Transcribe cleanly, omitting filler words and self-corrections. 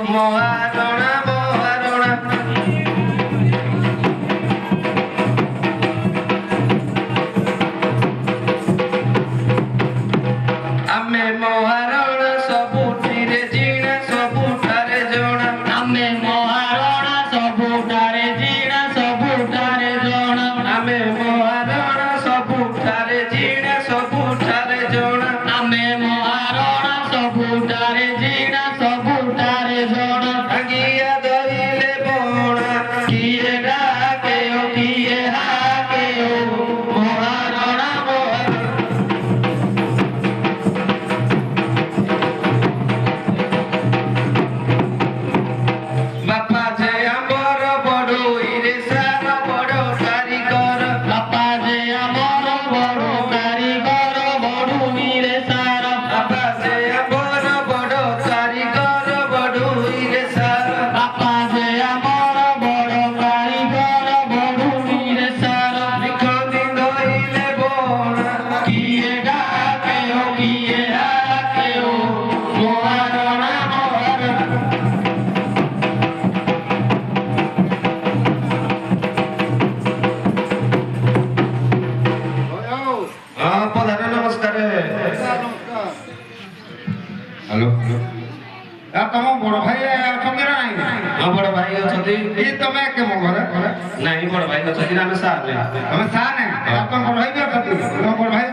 ମହାରଣା ମହାରଣା ଆମେ ମହାରଣା ସବୁଠିରେ ଜିଣା ସବୁଠାରେ ଜଣା ଆମେ ମହାରଣା ସବୁଠାରେ ଜିଣା ସବୁଠାରେ ଜଣା ଆମେ ମହାରଣା ସବୁଠାରେ ଜିଣା ସବୁଠାରେ ଜଣା ଆମେ ମହାରଣା ସବୁଠାରେ ଜିଣା ସବୁଠାରେ ଜଣା ଆଗିଆ ଧଇଲେ ବଣା କିଏ ଡାକେ ଓ କିଏ ହାକେ ଓ ମହାରଣା ମହାରଣା ବାପା ଯେ ଆମର ବଡ଼ୋଇରେ ସାର ବଡ଼ କାରିଗର ବାପା ଯେ ଆମର ବଡ଼ କାରିଗର ବଡ଼ୁଇରେ ସାର ବାପା ଯେ ଆମର ବଡ଼ କାରିଗର ବଡ଼ୋଇରେ ସାର ବାପା ଯେ ଆମର ବଡ଼ କାରିଗର ବଡ଼ୁଇରେ ସାର ନିଖନି ଧଇଲେ ବଣା କିଏ ଡାକେ ଓ କିଏ ହାକେ ଓ ମହାରଣା ମହାରଣା ହଁ ପ୍ରଧାନ ନମସ୍କାର ହ୍ୟାଲୋ ତମ ବଡ ଭାଇ ଅଛନ୍ତି ନା ନାଇଁ? ହଁ ବଡ଼ ଭାଇ ଅଛନ୍ତି ଏଇ ତମେ କେମ ଘରେ ନାଇଁ ବଡ଼ ଭାଇ ଅଛନ୍ତି ନା ଆମେ ସାର୍ ତମେ ସାର୍ ତମ ବଡ ଭାଇ ବି ଅଛନ୍ତି ତମ ବଡ ଭାଇ